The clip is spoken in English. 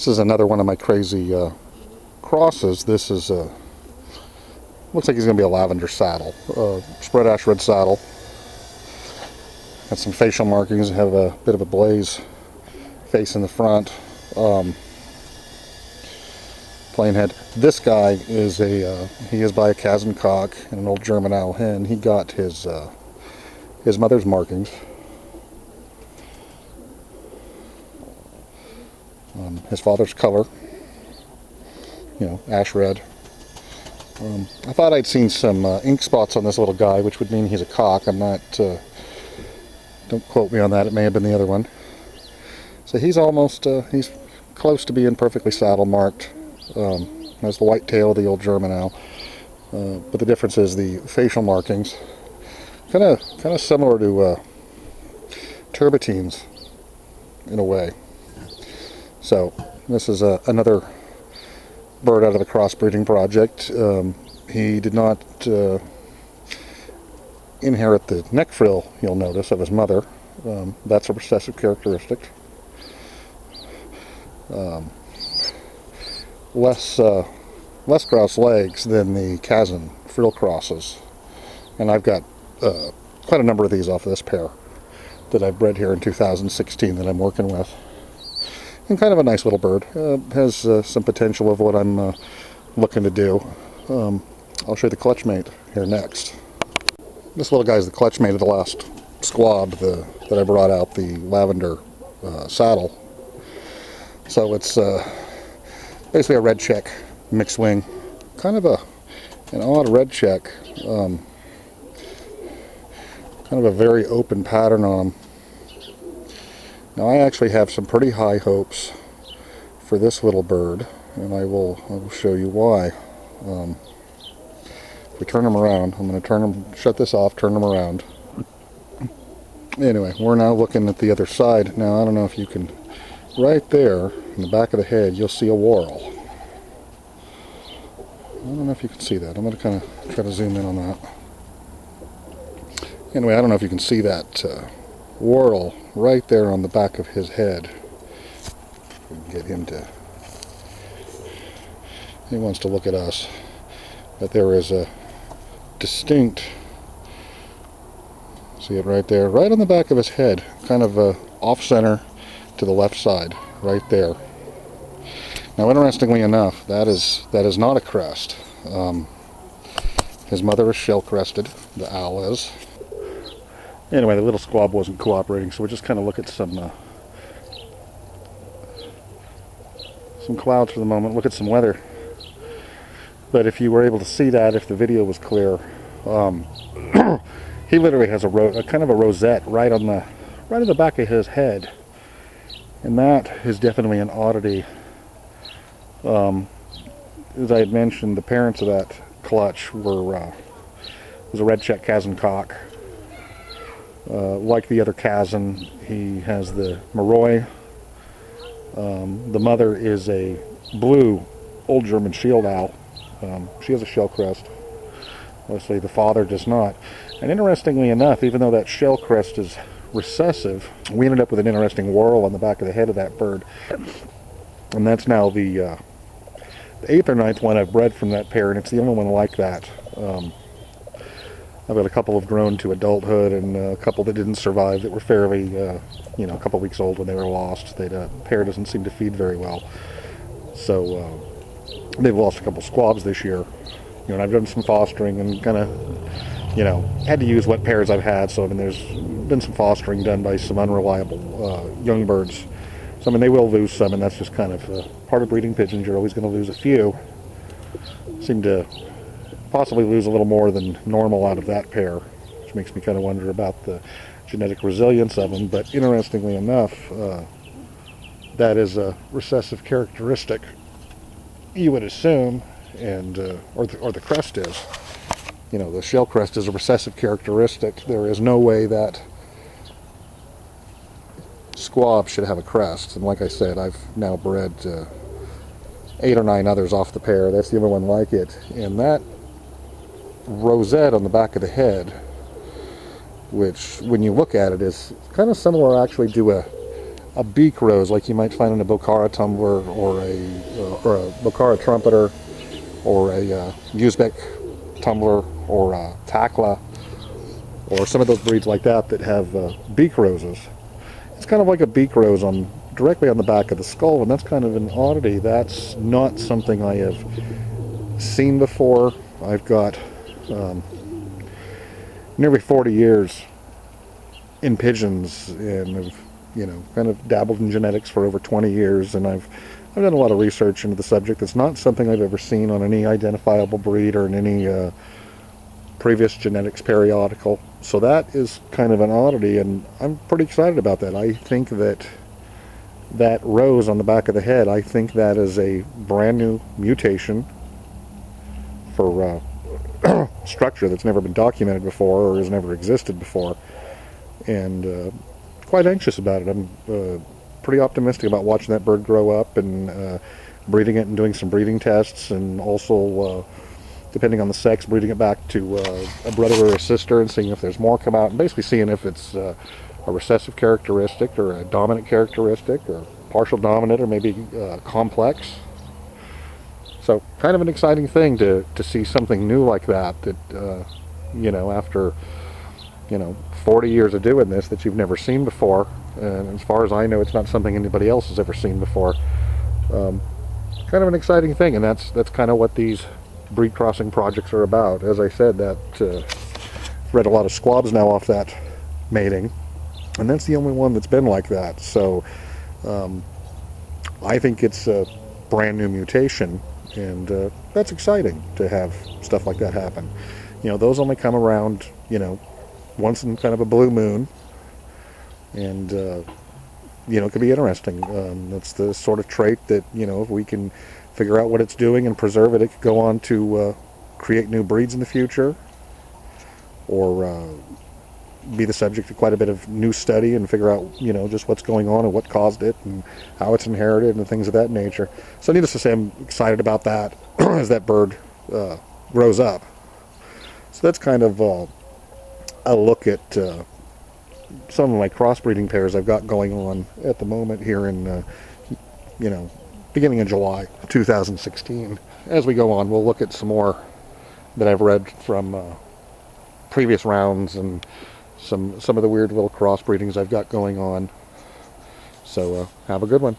This is another one of my crazy crosses. This is looks like he's going to be a lavender saddle, spread ash red saddle. Got some facial markings. Have a bit of a blaze face in the front. Plain head. This guy is he is by a Kazan cock and an old German owl hen. He got his mother's markings. His father's color, you know, ash red. I thought I'd seen some ink spots on this little guy, which would mean he's a cock. I'm not, don't quote me on that, it may have been the other one. So he's almost, he's close to being perfectly saddle marked. Has the white tail of the old German owl. But the difference is the facial markings. Kind of similar to turbotines in a way. So this is another bird out of the crossbreeding project. He did not inherit the neck frill, you'll notice, of his mother. That's a recessive characteristic. Less grouse legs than the Kazan frill crosses, and I've got quite a number of these off of this pair that I've bred here in 2016 that I'm working with. And kind of a nice little bird. Has some potential of what I'm looking to do. I'll show you the clutch mate here next. This little guy is the clutch mate of the last squab that I brought out, the lavender saddle. So it's basically a red check mixed wing. Kind of an odd red check. Kind of a very open pattern on him. Now I actually have some pretty high hopes for this little bird, and I will show you why. If we turn him around, I'm going to shut this off, turn him around. Anyway, we're now looking at the other side. Now I don't know if you can, right there in the back of the head, you'll see a whorl. I don't know if you can see that. I'm going to kind of try to zoom in on that. Anyway, I don't know if you can see that whorl right there on the back of his head. We can get him to, he wants to look at us, but there is a distinct, see it right there, right on the back of his head, kind of off center to the left side, right there. Now interestingly enough, that is not a crest. His mother is shell crested, the owl is. Anyway, the little squab wasn't cooperating, so we'll just kind of look at some clouds for the moment, look at some weather. But if you were able to see that, if the video was clear, he literally has a kind of a rosette right on the back of his head, and that is definitely an oddity. As I had mentioned, the parents of that clutch was a red check Kazan cock. Like the other Kazan, he has the Moroi. The mother is a blue old German shield owl. She has a shell crest. Obviously the father does not. And interestingly enough, even though that shell crest is recessive, we ended up with an interesting whorl on the back of the head of that bird. And that's now the 8th or 9th one I've bred from that pair, and it's the only one like that. I've got a couple have grown to adulthood, and a couple that didn't survive that were fairly, you know, a couple weeks old when they were lost. The pair doesn't seem to feed very well. So they've lost a couple squabs this year. You know, and I've done some fostering and kind of, you know, had to use what pairs I've had. So I mean, there's been some fostering done by some unreliable young birds. So I mean, they will lose some, and that's just kind of part of breeding pigeons. You're always going to lose a few. Seem to possibly lose a little more than normal out of that pair, which makes me kind of wonder about the genetic resilience of them. But interestingly enough, that is a recessive characteristic, you would assume, and or the crest is. You know, the shell crest is a recessive characteristic. There is no way that squab should have a crest, and like I said, I've now bred 8 or 9 others off the pair. That's the only one like it, and that rosette on the back of the head, which when you look at it is kind of similar actually to a a beak rose like you might find in a Bokhara tumbler or a Bokhara trumpeter or a Uzbek tumbler or a Takla or some of those breeds like that that have beak roses. It's kind of like a beak rose on directly on the back of the skull, and that's kind of an oddity. That's not something I have seen before. I've got nearly 40 years in pigeons, and I've kind of dabbled in genetics for over 20 years, and I've done a lot of research into the subject. It's not something I've ever seen on any identifiable breed or in any previous genetics periodical. So that is kind of an oddity, and I'm pretty excited about that. I think that rose on the back of the head, I think that is a brand new mutation for structure that's never been documented before or has never existed before, and quite anxious about it. I'm pretty optimistic about watching that bird grow up and breeding it and doing some breeding tests, and also depending on the sex, breeding it back to a brother or a sister and seeing if there's more come out, and basically seeing if it's a recessive characteristic or a dominant characteristic or partial dominant or maybe complex. So kind of an exciting thing to see something new like that after 40 years of doing this that you've never seen before, and as far as I know it's not something anybody else has ever seen before. Kind of an exciting thing, and that's kind of what these breed crossing projects are about. As I said, that read a lot of squabs now off that mating, and that's the only one that's been like that. So I think it's a brand new mutation, and that's exciting to have stuff like that happen. Those only come around once in kind of a blue moon, and it could be interesting. That's the sort of trait that if we can figure out what it's doing and preserve it, it could go on to create new breeds in the future, or be the subject of quite a bit of new study and figure out just what's going on and what caused it and how it's inherited and things of that nature. So needless to say, I'm excited about that as that bird grows up. So that's kind of a look at some of my crossbreeding pairs I've got going on at the moment here in beginning of July 2016. As we go on, we'll look at some more that I've read from previous rounds and some of the weird little crossbreedings I've got going on. So have a good one.